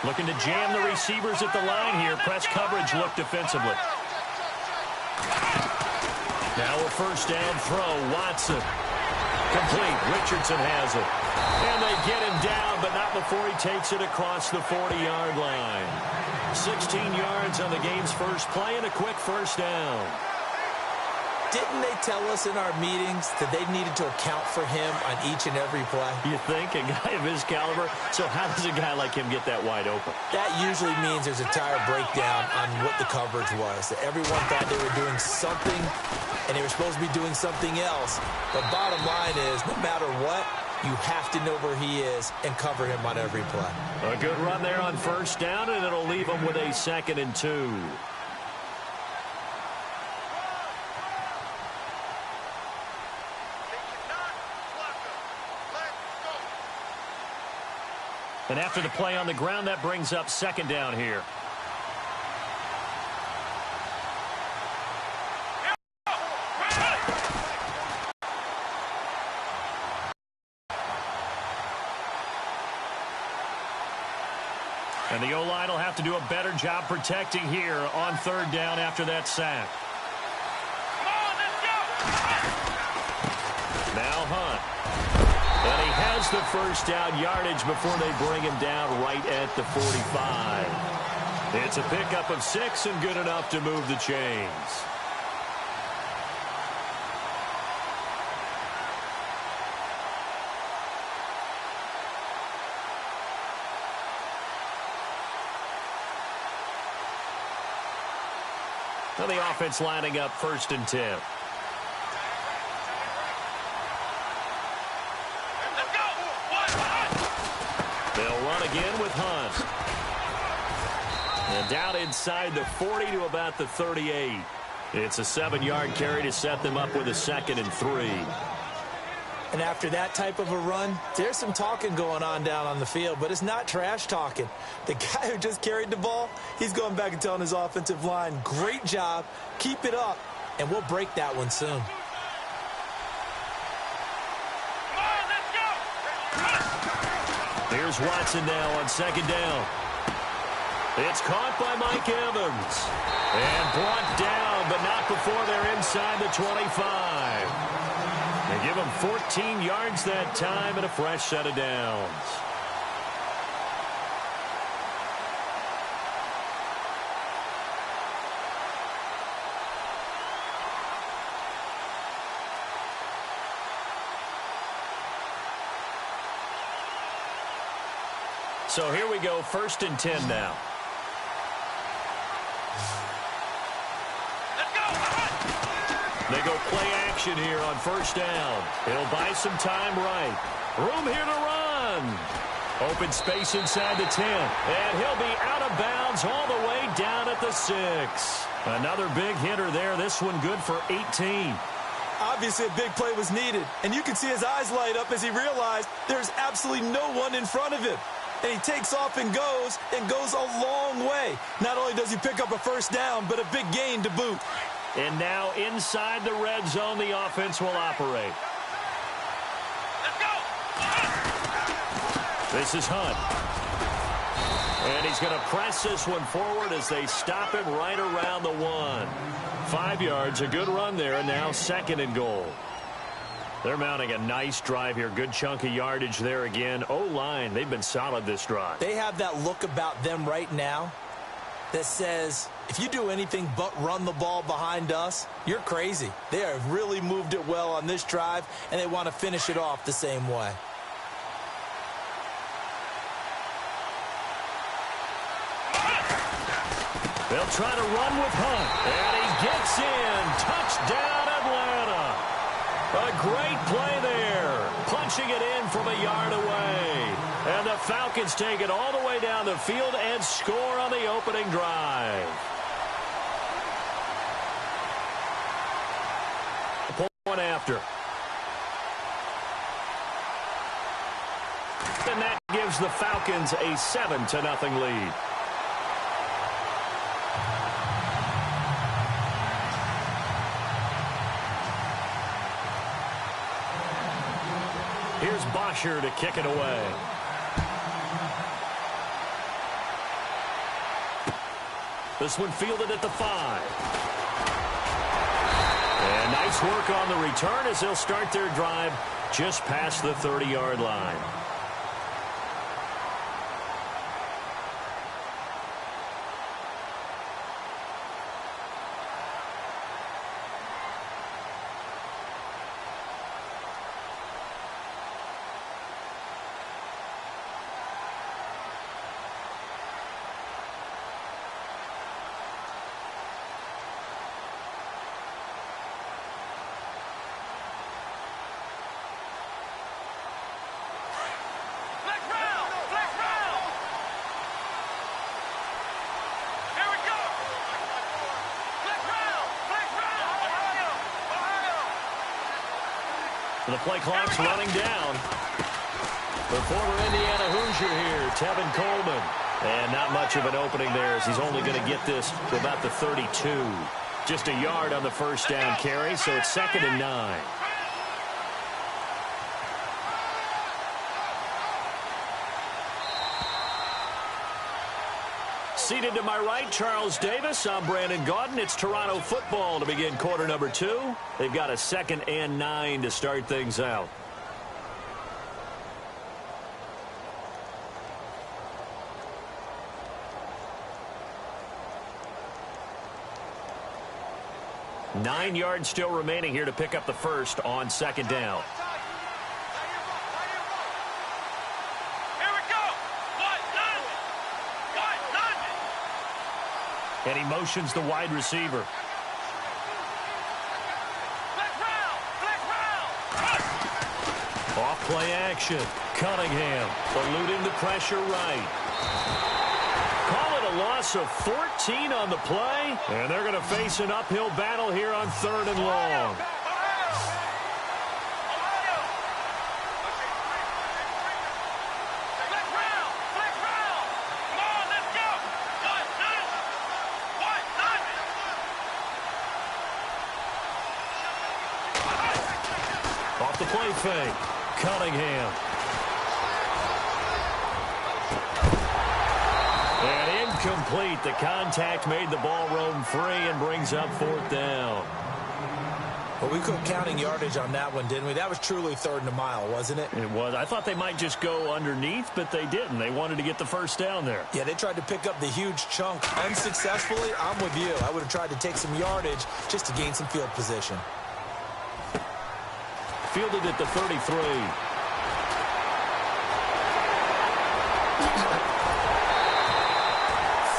Looking to jam the receivers at the line here. Press coverage look defensively. Now a first down throw. Watson. Complete. Richardson has it. And they get him down, but not before he takes it across the 40-yard line. 16 yards on the game's first play and a quick first down. Didn't they tell us in our meetings that they needed to account for him on each and every play? You think? A guy of his caliber? So how does a guy like him get that wide open? That usually means there's a tire breakdown on what the coverage was. That everyone thought they were doing something, and they were supposed to be doing something else. But bottom line is, no matter what, you have to know where he is and cover him on every play. A good run there on first down, and it'll leave him with a 2nd and 2. And after the play on the ground, that brings up 2nd down here. And the O-line will have to do a better job protecting here on 3rd down after that sack. Now Hunt. And he has the first down yardage before they bring him down right at the 45. It's a pickup of 6 and good enough to move the chains. Now the offense lining up 1st and 10. They'll run again with Hunt. And down inside the 40 to about the 38. It's a 7-yard carry to set them up with a 2nd and 3. And after that type of a run, there's some talking going on down on the field, but it's not trash talking. The guy who just carried the ball, he's going back and telling his offensive line, great job, keep it up, and we'll break that one soon. Here's Watson now on 2nd down. It's caught by Mike Evans. And brought down, but not before they're inside the 25. They give him 14 yards that time and a fresh set of downs. So here we go, 1st and 10 now. They go play action here on 1st down. He'll buy some time right. Room here to run. Open space inside the 10. And he'll be out of bounds all the way down at the 6. Another big hitter there. This one good for 18. Obviously, a big play was needed. And you can see his eyes light up as he realized there's absolutely no one in front of him. And he takes off and goes a long way. Not only does he pick up a 1st down, but a big gain to boot. And now inside the red zone, the offense will operate. Let's go! This is Hunt. And he's going to press this one forward as they stop him right around the 1. 5 yards, a good run there, and now 2nd and goal. They're mounting a nice drive here. Good chunk of yardage there again. O-line, they've been solid this drive. They have that look about them right now that says, if you do anything but run the ball behind us, you're crazy. They have really moved it well on this drive, and they want to finish it off the same way. They'll try to run with Hunt. And he gets in. Touchdown, Atlanta. A great play there. Punching it in from a yard away. And the Falcons take it all the way down the field and score on the opening drive. Point after. And that gives the Falcons a 7-0 lead. Here's Bosher to kick it away. This one fielded at the 5. And nice work on the return as they'll start their drive just past the 30-yard line. The play clock's running down. The former Indiana Hoosier here, Tevin Coleman. And not much of an opening there as he's only going to get this to about the 32. Just a yard on the first down carry, so it's 2nd and 9. Seated to my right, Charles Davis. I'm Brandon Gaudin. It's Toronto football to begin quarter number 2. They've got a 2nd and 9 to start things out. Nine yards still remaining here to pick up the first on 2nd down. And he motions the wide receiver. Off play action. Cunningham eluding the pressure right. Call it a loss of 14 on the play. And they're going to face an uphill battle here on 3rd and long. The play fake. Cunningham. And incomplete. The contact made the ball roam free and brings up 4th down. Well, we quit counting yardage on that one, didn't we? That was truly 3rd and a mile, wasn't it? It was. I thought they might just go underneath, but they didn't. They wanted to get the first down there. Yeah, they tried to pick up the huge chunk unsuccessfully. I'm with you. I would have tried to take some yardage just to gain some field position. Fielded at the 33.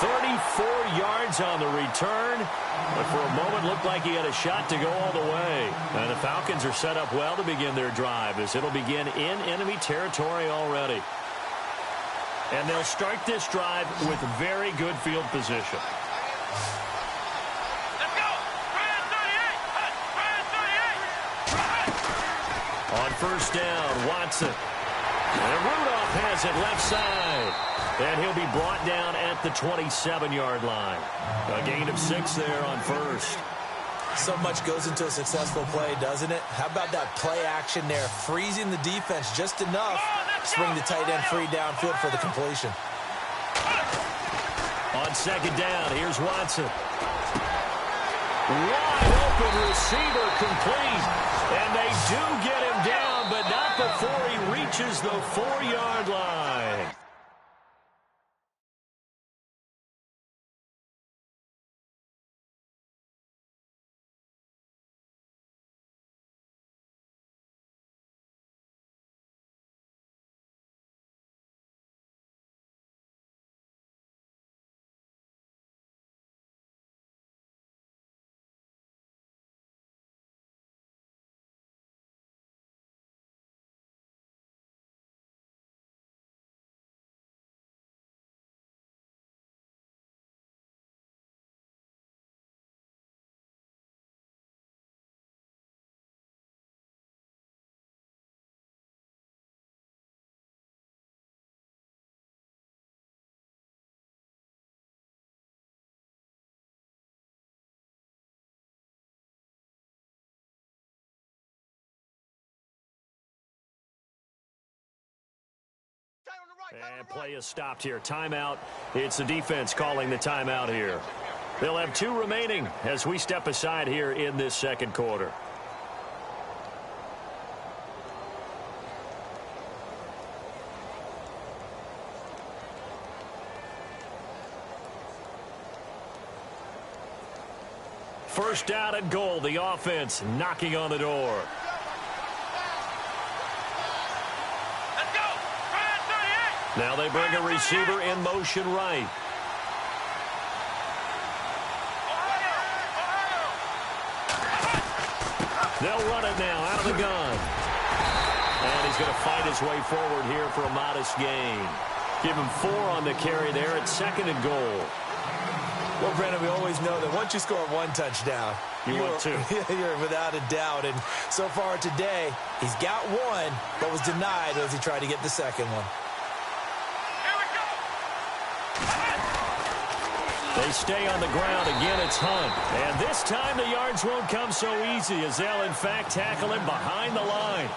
34 yards on the return. But for a moment, looked like he had a shot to go all the way. And the Falcons are set up well to begin their drive as it'll begin in enemy territory already. And they'll start this drive with very good field position. On first down, Watson. And Rudolph has it left side. And he'll be brought down at the 27-yard line. A gain of 6 there on first. So much goes into a successful play, doesn't it? How about that play action there? Freezing the defense just enough to bring the tight end free downfield for the completion. On 2nd down, here's Watson. Wide open receiver complete. And they do get him down, but not before he reaches the 4-yard line. And play is stopped here. Timeout. It's the defense calling the timeout here. They'll have 2 remaining as we step aside here in this second quarter. First down and goal. The offense knocking on the door. Let's go. Ryan 38. Now they bring a receiver in motion right. They'll run it now out of the gun. And he's going to fight his way forward here for a modest gain. Give him 4 on the carry there at 2nd and goal. Well, Brandon, we always know that once you score 1 touchdown, you want 2. You're without a doubt. And so far today, he's got 1, but was denied as he tried to get the second one. Here we go. They stay on the ground. Again, it's Hunt. And this time the yards won't come so easy as they'll, in fact, tackle him behind the line.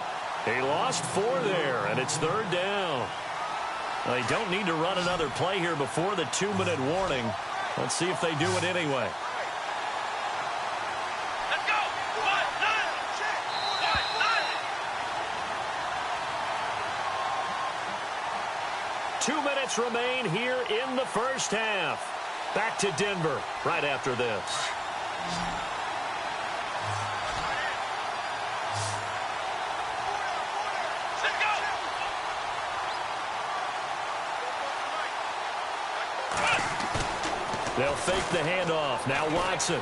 He lost 4 there, and it's 3rd down. They don't need to run another play here before the 2-minute warning. Let's see if they do it anyway. Let's go. 2 minutes remain here in the first half. Back to Denver right after this. Let's go. They'll fake the handoff. Now Watson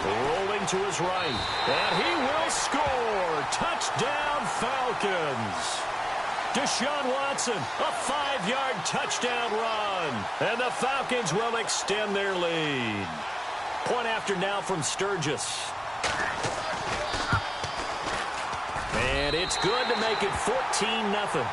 rolling to his right. And he will score. Touchdown Falcons. Deshaun Watson, a 5-yard touchdown run. And the Falcons will extend their lead. Point after now from Sturgis. And it's good to make it 14-0.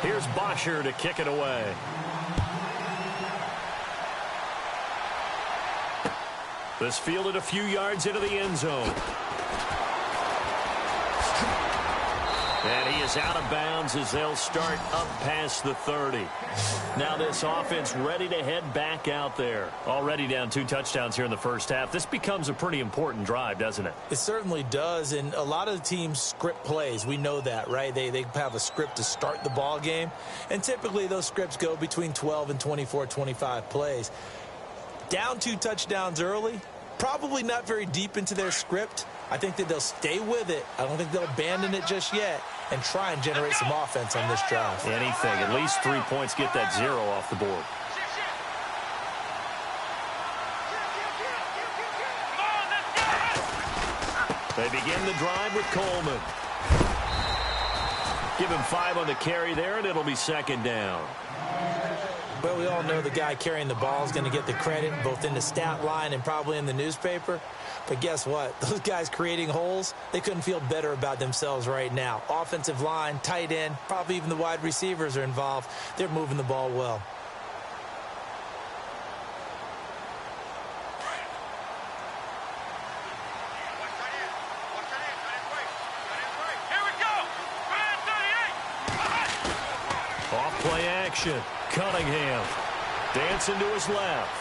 Here's Bosher to kick it away. This fielded a few yards into the end zone. And he is out of bounds as they'll start up past the 30. Now this offense ready to head back out there. Already down 2 touchdowns here in the first half. This becomes a pretty important drive, doesn't it? It certainly does, and a lot of the teams script plays. We know that, right? They have a script to start the ball game, and typically those scripts go between 12 and 24, 25 plays. Down 2 touchdowns early, probably not very deep into their script. I think that they'll stay with it. I don't think they'll abandon it just yet and try and generate some offense on this drive. Anything. At least 3 points. Get that 0 off the board. They begin the drive with Coleman. Give him 5 on the carry there, and it'll be 2nd down. Well, we all know the guy carrying the ball is going to get the credit, both in the stat line and probably in the newspaper. But guess what? Those guys creating holes, they couldn't feel better about themselves right now. Offensive line, tight end, probably even the wide receivers are involved. They're moving the ball well. Here we go. Ryan 38. Off play action. Cunningham dancing to his left.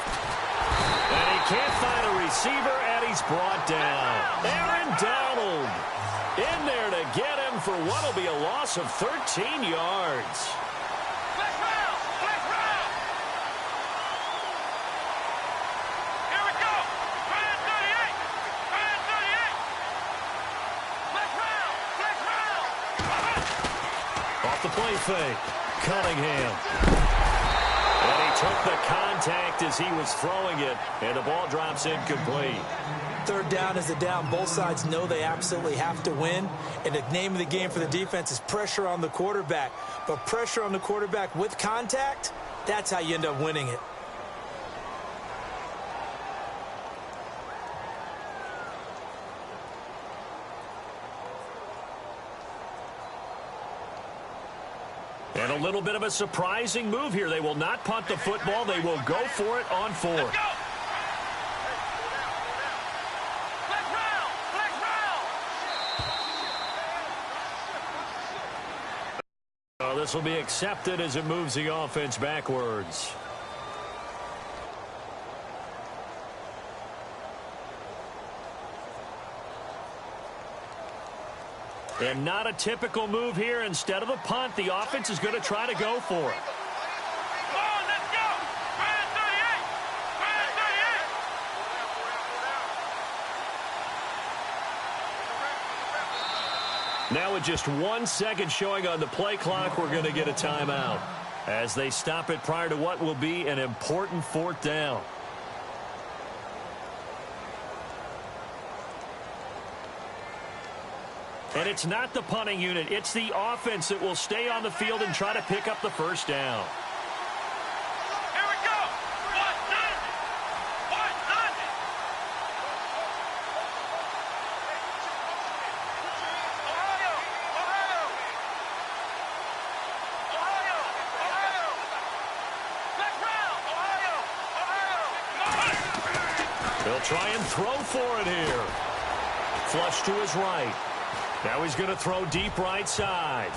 And he can't find a receiver, and he's brought down. Aaron Donald in there to get him for what will be a loss of 13 yards. Flex round. Flex round. Here we go. Ryan 38. Ryan 38. Flex round. Flex round. Off the play fake. Cunningham. And he took the contact as he was throwing it, and the ball drops incomplete. 3rd down is the down. Both sides know they absolutely have to win, and the name of the game for the defense is pressure on the quarterback. But pressure on the quarterback with contact, that's how you end up winning it. And a little bit of a surprising move here. They will not punt the football. They will go for it on 4th. Let's go. Flex round. Flex round. This will be accepted as it moves the offense backwards. And not a typical move here. Instead of a punt, the offense is going to try to go for it. Come on, let's go. Ryan 38. Ryan 38. Now with just 1 second showing on the play clock, we're going to get a timeout as they stop it prior to what will be an important 4th down. And it's not the punting unit. It's the offense that will stay on the field and try to pick up the 1st down. Here we go. 1-0. 1-0. Ohio. Ohio. Ohio. Ohio. Flex round. Ohio. Ohio. They'll try and throw for it here. Flush to his right. Now he's going to throw deep right side.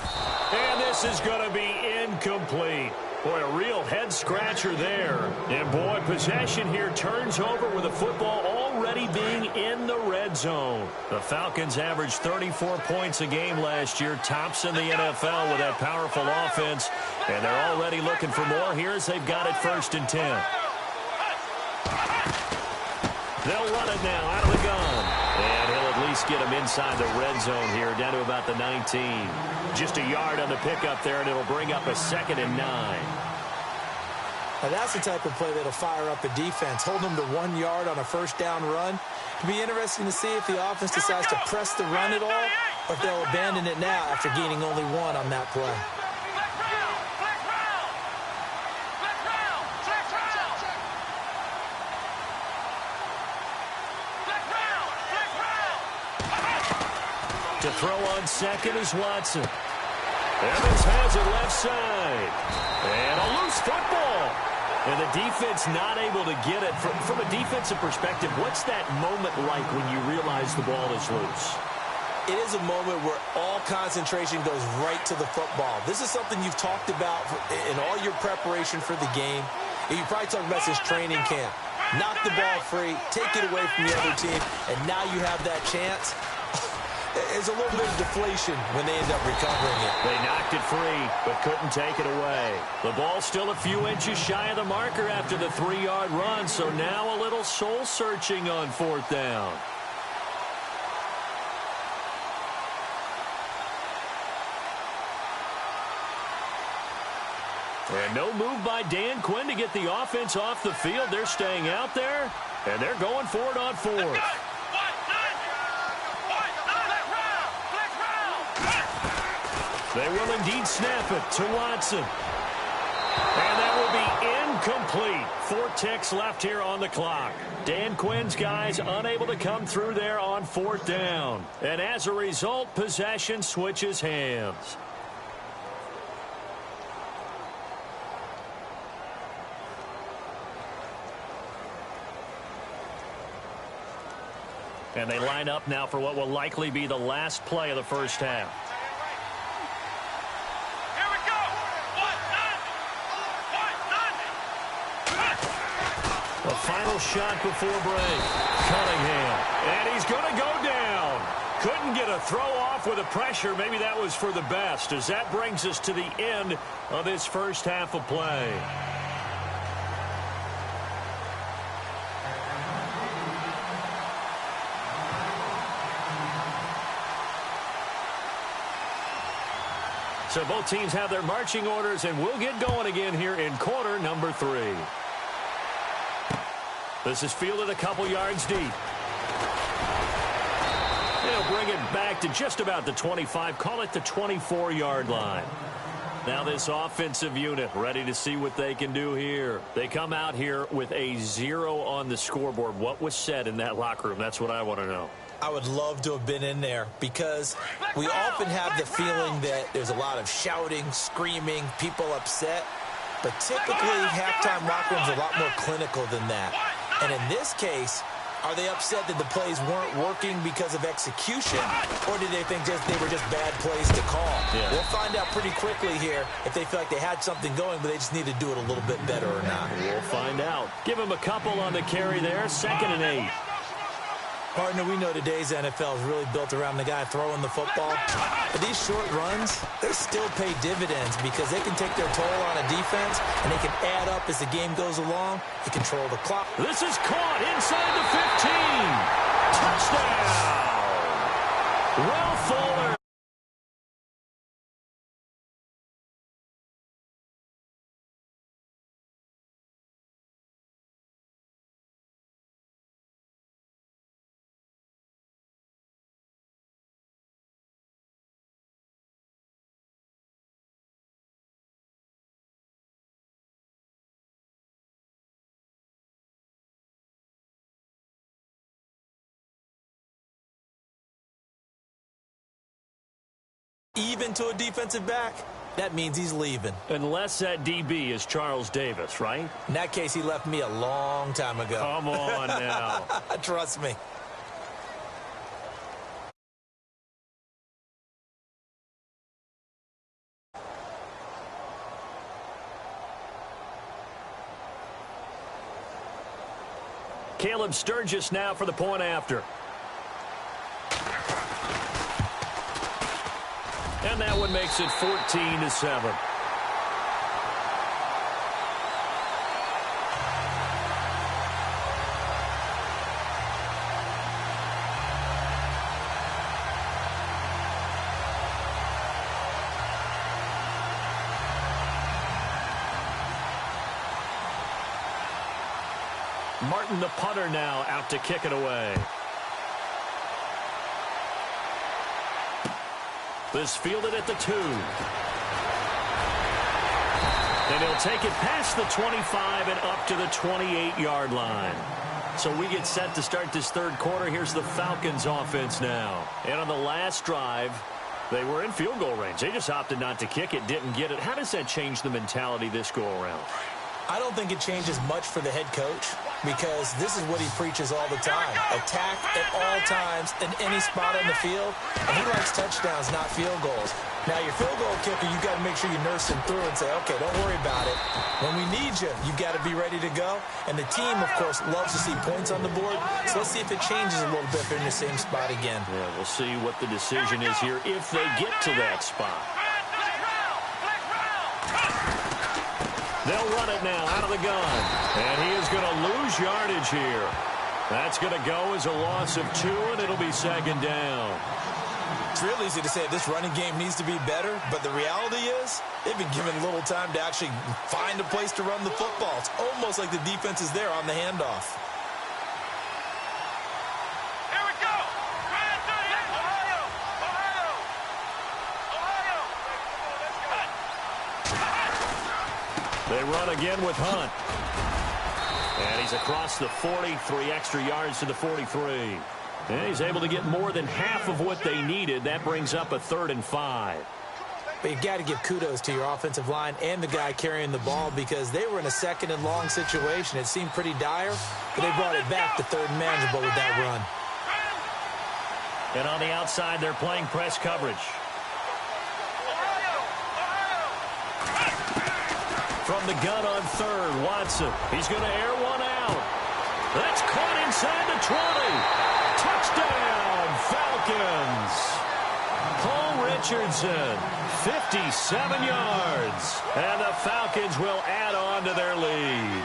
And this is going to be incomplete. Boy, a real head-scratcher there. And, boy, possession here turns over with the football already being in the red zone. The Falcons averaged 34 points a game last year, tops in the NFL with that powerful offense. And they're already looking for more here as they've got it 1st and 10. They'll run it now out of the gun. And he'll at least get him inside the red zone here, down to about the 19. Just a yard on the pickup there, and it'll bring up a 2nd and 9. Now that's the type of play that'll fire up a defense. Hold them to 1 yard on a 1st down run. It'll be interesting to see if the offense decides to press the run at all, or if they'll abandon it now after gaining only 1 on that play. Flex round. Flex round. Flex round. Flex round. Flex round. Flex round. To throw on 2nd is Watson. Evans has it left side. And a loose football. And the defense not able to get it. From a defensive perspective, what's that moment like when you realize the ball is loose? It is a moment where all concentration goes right to the football. This is something you've talked about in all your preparation for the game. And you probably talked about since training camp. Knock the ball free, take it away from the other team, and now you have that chance. There's a little bit of deflation when they end up recovering it. They knocked it free, but couldn't take it away. The ball's still a few inches shy of the marker after the 3-yard run, so now a little soul-searching on 4th down. And no move by Dan Quinn to get the offense off the field. They're staying out there, and they're going for it on 4th. They will indeed snap it to Watson. And that will be incomplete. 4 ticks left here on the clock. Dan Quinn's guys unable to come through there on 4th down. And as a result, possession switches hands. And they line up now for what will likely be the last play of the 1st half. Here we go. 1-0. The final shot before break. Cunningham. And he's going to go down. Couldn't get a throw off with the pressure. Maybe that was for the best, as that brings us to the end of this 1st half of play. So both teams have their marching orders, and we'll get going again here in quarter number 3. This is fielded a couple yards deep. They'll bring it back to just about the 25, call it the 24-yard line. Now this offensive unit ready to see what they can do here. They come out here with a 0 on the scoreboard. What was said in that locker room? That's what I want to know. I would love to have been in there because we often have the feeling that there's a lot of shouting, screaming, people upset. But typically, halftime locker rooms are a lot more clinical than that. And in this case, are they upset that the plays weren't working because of execution, or did they think they were just bad plays to call? Yeah. We'll find out pretty quickly here if they feel like they had something going, but they just need to do it a little bit better or not. We'll find out. Give them a couple on the carry there, 2nd and 8. Partner, we know today's NFL is really built around the guy throwing the football. But these short runs, they still pay dividends because they can take their toll on a defense, and they can add up as the game goes along. They control the clock. This is caught inside the 15. Touchdown! Will Fuller. Even to a defensive back, that means he's leaving. Unless that DB is Charles Davis, right? In that case, he left me a long time ago. Come on now. Trust me. Caleb Sturgis now for the point after. And that one makes it 14-7. Martin, the punter, now out to kick it away. This fielded at the 2. And he'll take it past the 25 and up to the 28-yard line. So we get set to start this third quarter. Here's the Falcons offense now. And on the last drive, they were in field goal range. They just opted not to kick it, didn't get it. How does that change the mentality this go around? I don't think it changes much for the head coach because this is what he preaches all the time. Attack at all times in any spot on the field, and he likes touchdowns, not field goals. Now, your field goal kicker, you've got to make sure you nurse him through and say, okay, don't worry about it. When we need you, you've got to be ready to go. And the team, of course, loves to see points on the board. So let's see if it changes a little bit if they're in the same spot again. Yeah, we'll see what the decision is here if they get to that spot. They'll run it now out of the gun. And he is going to lose yardage here. That's going to go as a loss of 2, and it'll be 2nd down. It's real easy to say this running game needs to be better, but the reality is they've been given little time to actually find a place to run the football. It's almost like the defense is there on the handoff. Here we go. They run again with Hunt. And he's across the 40, 3 extra yards to the 43. And he's able to get more than half of what they needed. That brings up a 3rd and 5. But you've got to give kudos to your offensive line and the guy carrying the ball because they were in a 2nd and long situation. It seemed pretty dire, but they brought it back to 3rd and manageable with that run. And on the outside, they're playing press coverage. From the gun on 3rd, Watson. He's going to air one out. That's caught inside the 20. Touchdown, Falcons. Paul Richardson, 57 yards. And the Falcons will add on to their lead.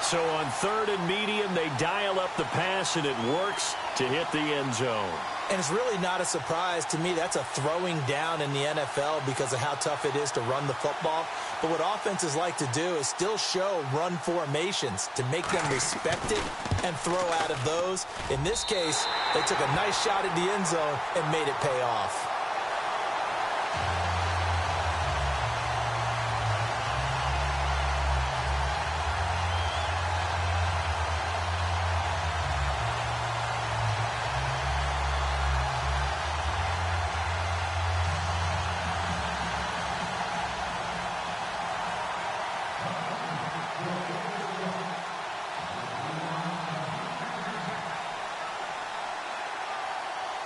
So on 3rd and medium, they dial up the pass, and it works to hit the end zone. And it's really not a surprise to me. That's a throwing down in the NFL because of how tough it is to run the football. But what offenses like to do is still show run formations to make them respect it and throw out of those. In this case, they took a nice shot at the end zone and made it pay off.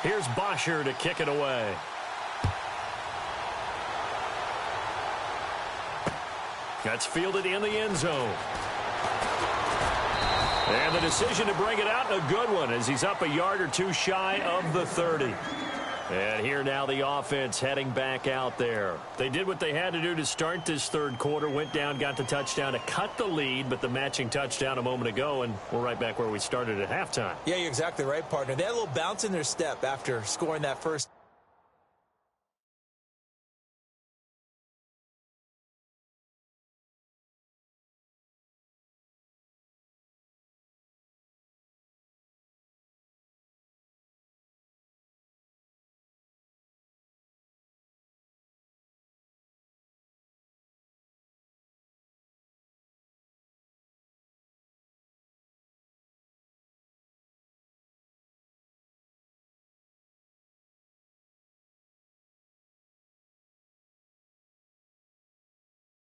Here's Bosher to kick it away. That's fielded in the end zone. And the decision to bring it out, a good one, as he's up a yard or two shy of the 30. And here now the offense heading back out there. They did what they had to do to start this third quarter, went down, got the touchdown to cut the lead, but the matching touchdown a moment ago, and we're right back where we started at halftime. Yeah, you're exactly right, partner. They had a little bounce in their step after scoring that first.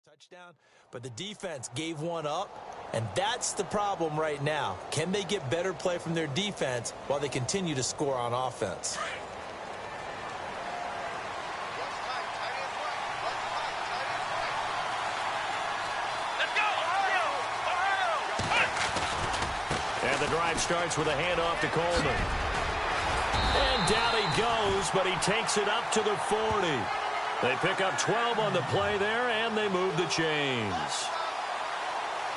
Touchdown, but the defense gave one up, and that's the problem right now. Can they get better play from their defense while they continue to score on offense? Let's go! And the drive starts with a handoff to Coleman. And down he goes, but he takes it up to the 40. They pick up 12 on the play there, and they move the chains.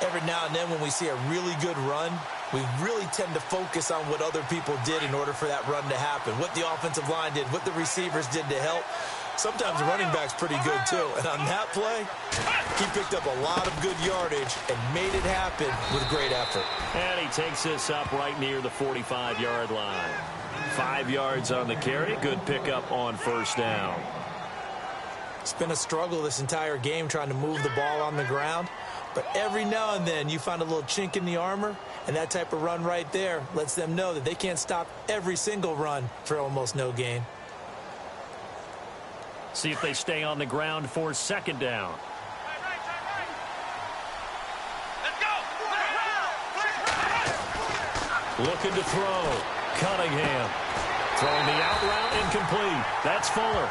Every now and then when we see a really good run, we really tend to focus on what other people did in order for that run to happen, what the offensive line did, what the receivers did to help. Sometimes the running back's pretty good, too. And on that play, he picked up a lot of good yardage and made it happen with great effort. And he takes this up right near the 45-yard line. 5 yards on the carry. Good pickup on first down. It's been a struggle this entire game trying to move the ball on the ground. But every now and then you find a little chink in the armor, and that type of run right there lets them know that they can't stop every single run for almost no gain. See if they stay on the ground for second down. Let's go! Looking to throw. Cunningham. Throwing the out route incomplete. That's Fuller.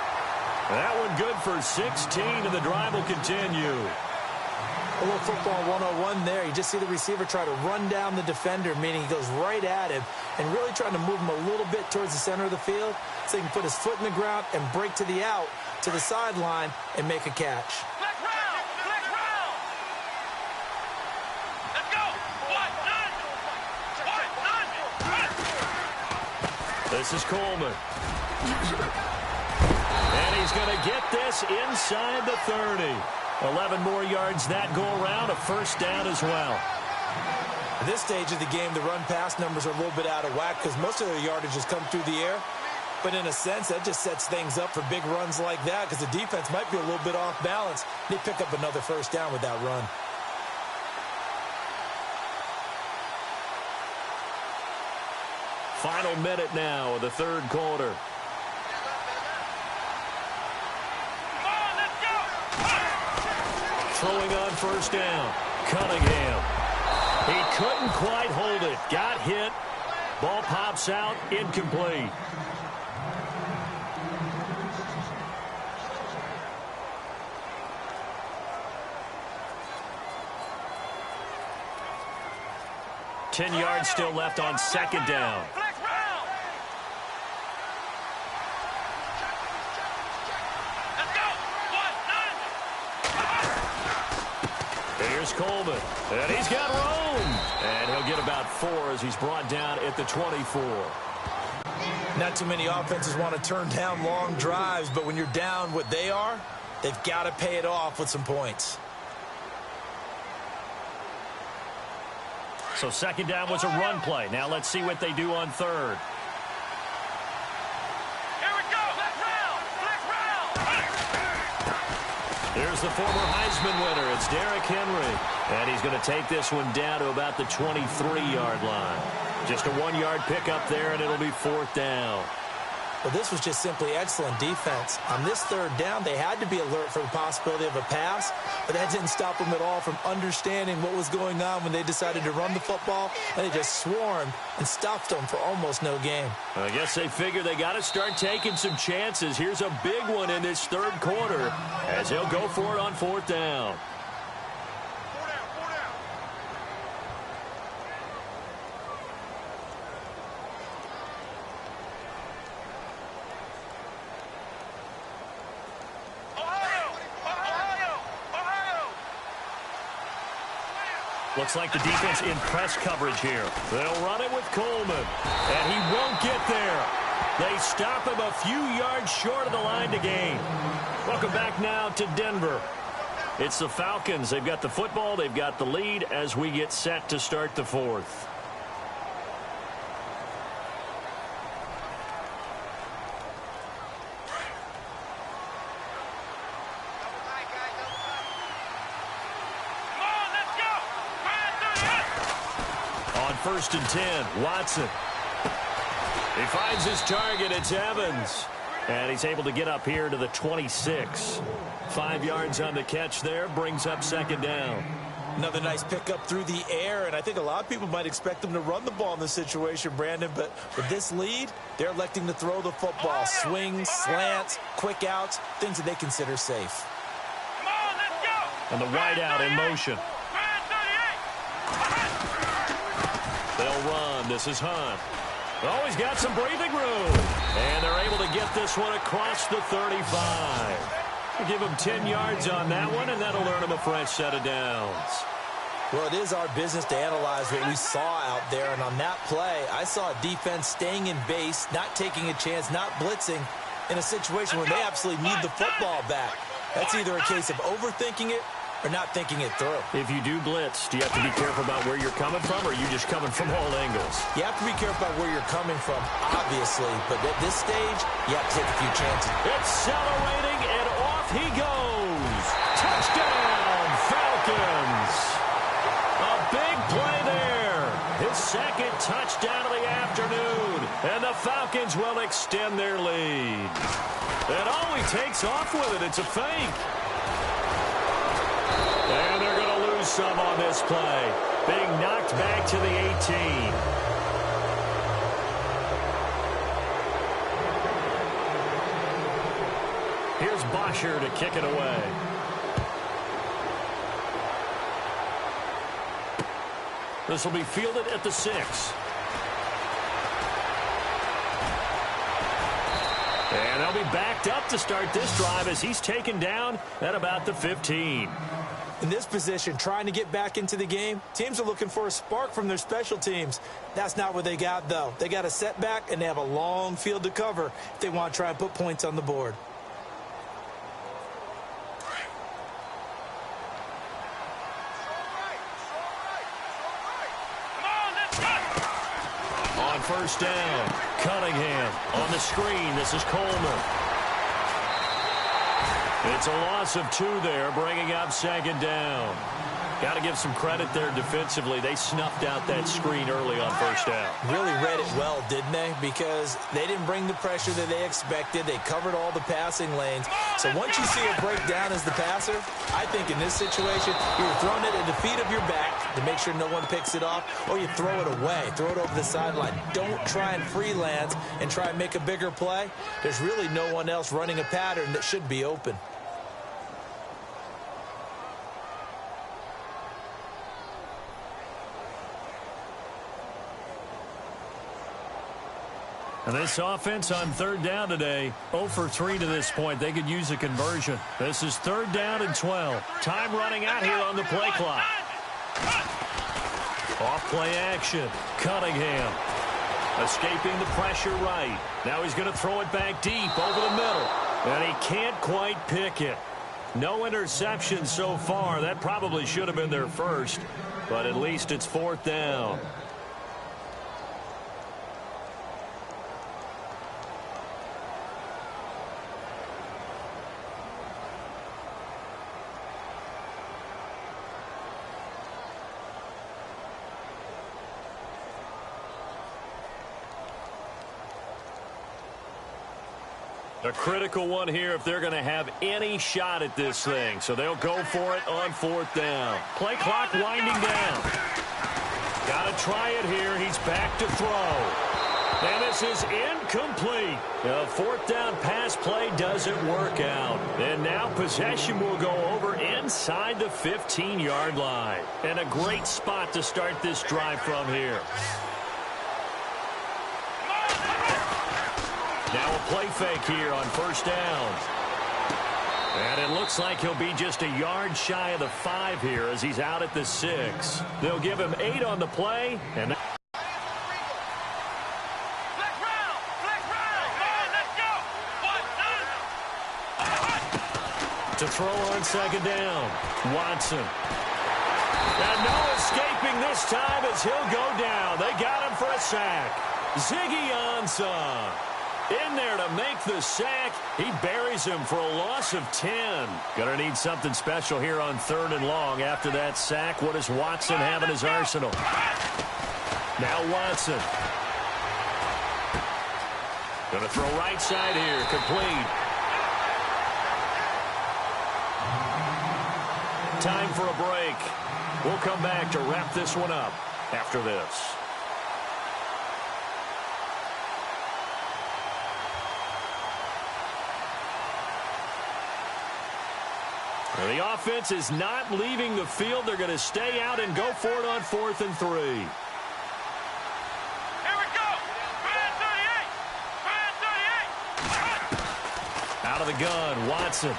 That one good for 16, and the drive will continue. A little football 101 there. You just see the receiver try to run down the defender, meaning he goes right at him, and really trying to move him a little bit towards the center of the field so he can put his foot in the ground and break to the out, to the sideline, and make a catch. Flex round! Flex round! Let's go! One, none! This is Coleman. And he's going to get this inside the 30. 11 more yards that go around, a first down as well. At this stage of the game, the run-pass numbers are a little bit out of whack because most of their yardage has come through the air. But in a sense, that just sets things up for big runs like that because the defense might be a little bit off balance. They pick up another first down with that run. Final minute now of the third quarter. Throwing on first down. Cunningham. He couldn't quite hold it. Got hit. Ball pops out. Incomplete. Ten yards still left on second down. Flex round! Let's go! One, none! Here's Coleman. And he's got room. And he'll get about 4 as he's brought down at the 24. Not too many offenses want to turn down long drives, but when you're down what they are, they've got to pay it off with some points. So second down was a run play. Now let's see what they do on third. Here we go! Flex round! Flex round! Here's the former Heisman winner. It's Derrick Henry. And he's going to take this one down to about the 23-yard line. Just a 1-yard pickup there, and it'll be fourth down. Well, this was just simply excellent defense. On this third down, they had to be alert for the possibility of a pass, but that didn't stop them at all from understanding what was going on when they decided to run the football, and they just swarmed and stopped them for almost no gain. I guess they figure they got to start taking some chances. Here's a big one in this third quarter as they'll go for it on fourth down. Looks like the defense in press coverage here. They'll run it with Coleman, and he won't get there. They stop him a few yards short of the line to gain. Welcome back now to Denver. It's the Falcons. They've got the football. They've got the lead as we get set to start the fourth. First and 10, Watson. He finds his target. It's Evans. And he's able to get up here to the 26. 5 yards on the catch there. Brings up second down. Another nice pickup through the air, and I think a lot of people might expect them to run the ball in this situation, Brandon, but with this lead, they're electing to throw the football. Swings, slants, quick outs, things that they consider safe. And the wide out in motion. They'll run. This is Hunt. Oh, he's got some breathing room. And they're able to get this one across the 35. We'll give him 10 yards on that one, and that'll earn him a fresh set of downs. Well, it is our business to analyze what we saw out there, and on that play, I saw a defense staying in base, not taking a chance, not blitzing in a situation where they absolutely need the football back. That's either a case of overthinking it or not thinking it through. If you do blitz, do you have to be careful about where you're coming from, or are you just coming from all angles? You have to be careful about where you're coming from, obviously, but at this stage, you have to take a few chances. Accelerating, and off he goes. Touchdown, Falcons. A big play there. His second touchdown of the afternoon, and the Falcons will extend their lead. And oh, he takes off with it. It's a fake. And they're going to lose some on this play. Being knocked back to the 18. Here's Bosher to kick it away. This will be fielded at the 6. And they'll be backed up to start this drive as he's taken down at about the 15. In this position, trying to get back into the game, teams are looking for a spark from their special teams. That's not what they got, though. They got a setback, and they have a long field to cover if they want to try and put points on the board. On first down, Cunningham on the screen. This is Coleman. It's a loss of 2 there, bringing up second down. Got to give some credit there defensively. They snuffed out that screen early on first down. Really read it well, didn't they? Because they didn't bring the pressure that they expected. They covered all the passing lanes. So once you see a breakdown as the passer, I think in this situation, you're throwing it at the feet of your back to make sure no one picks it off, or you throw it away. Throw it over the sideline. Don't try and freelance and try and make a bigger play. There's really no one else running a pattern that should be open. And this offense on third down today, 0 for 3 to this point. They could use a conversion. This is third down and 12. Time running out here on the play clock. Off play action. Cunningham escaping the pressure right. Now he's going to throw it back deep over the middle. And he can't quite pick it. No interception so far. That probably should have been their first. But at least it's fourth down. A critical one here if they're going to have any shot at this thing. So they'll go for it on 4th down. Play clock winding down. Got to try it here. He's back to throw. And this is incomplete. The 4th down pass play doesn't work out. And now possession will go over inside the 15-yard line. And a great spot to start this drive from here. Now a play fake here on 1st down. And it looks like he'll be just a yard shy of the 5 here as he's out at the 6. They'll give him 8 on the play. And to throw on 2nd down, Watson. And no escaping this time as he'll go down. They got him for a sack. Ziggy Ansah in there to make the sack. He buries him for a loss of 10. Gonna need something special here on 3rd and long after that sack. What does Watson have in his arsenal? Now Watson. Gonna throw right side here, complete. Time for a break. We'll come back to wrap this one up after this. Well, the offense is not leaving the field. They're going to stay out and go for it on 4th and 3. Here we go. 38. Out of the gun, Watson.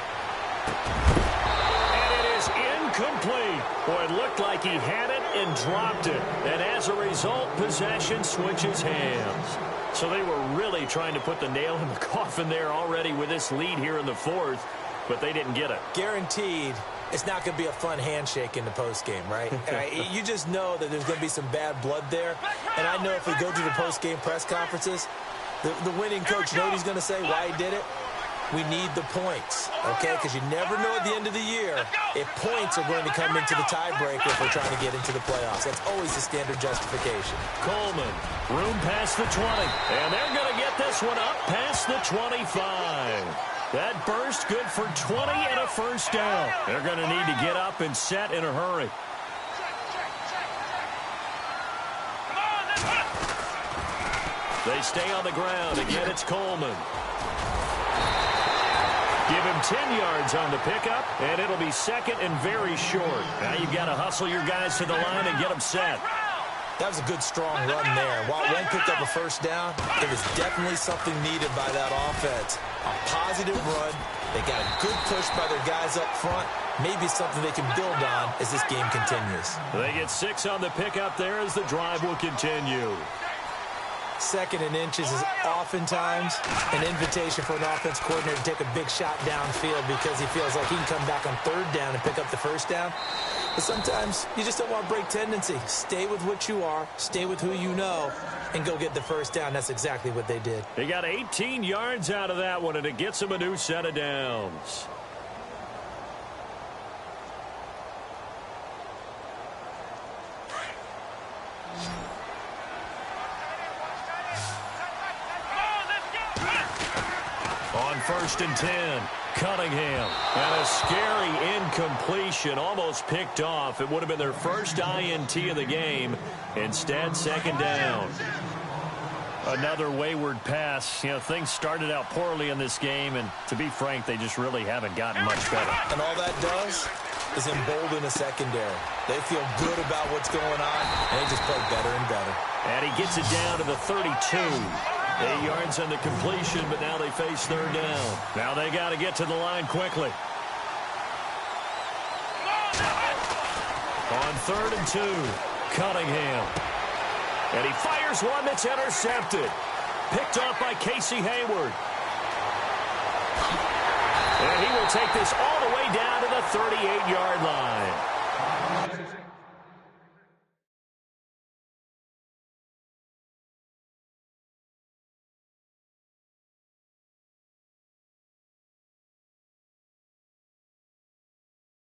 Complete. Boy, it looked like he had it and dropped it. And as a result, possession switches hands. So they were really trying to put the nail in the coffin there already with this lead here in the 4th, but they didn't get it. Guaranteed it's not going to be a fun handshake in the postgame, right? You just know that there's going to be some bad blood there. And I know if we go to the postgame press conferences, the winning coach, you know what he's going to say, why he did it? We need the points, okay? Because you never know at the end of the year if points are going to come into the tiebreaker if we're trying to get into the playoffs. That's always the standard justification. Coleman, room past the 20. And they're going to get this one up past the 25. That burst good for 20 and a 1st down. They're going to need to get up and set in a hurry. They stay on the ground. Again, it's Coleman. Give him 10 yards on the pickup, and it'll be 2nd and very short. Now you've got to hustle your guys to the line and get them set. That was a good, strong run there. While one picked up a 1st down, it was definitely something needed by that offense. A positive run. They got a good push by their guys up front. Maybe something they can build on as this game continues. They get 6 on the pickup there as the drive will continue. 2nd and inches is oftentimes an invitation for an offense coordinator to take a big shot downfield because he feels like he can come back on 3rd down and pick up the 1st down. But sometimes you just don't want to break tendency. Stay with what you are, stay with who you know, and go get the 1st down. That's exactly what they did. They got 18 yards out of that one, and it gets them a new set of downs. On 1st and 10, Cunningham. And a scary incompletion, almost picked off. It would have been their first INT of the game. Instead, 2nd down. Another wayward pass. You know, things started out poorly in this game, and to be frank, they just really haven't gotten much better. And all that does is embolden a secondary. They feel good about what's going on, and they just play better and better. And he gets it down to the 32. 8 yards on the completion, but now they face 3rd down. Now they got to get to the line quickly. On 3rd and 2, Cunningham. And he fires one that's intercepted. Picked off by Casey Hayward. And he will take this all the way down to the 38-yard line.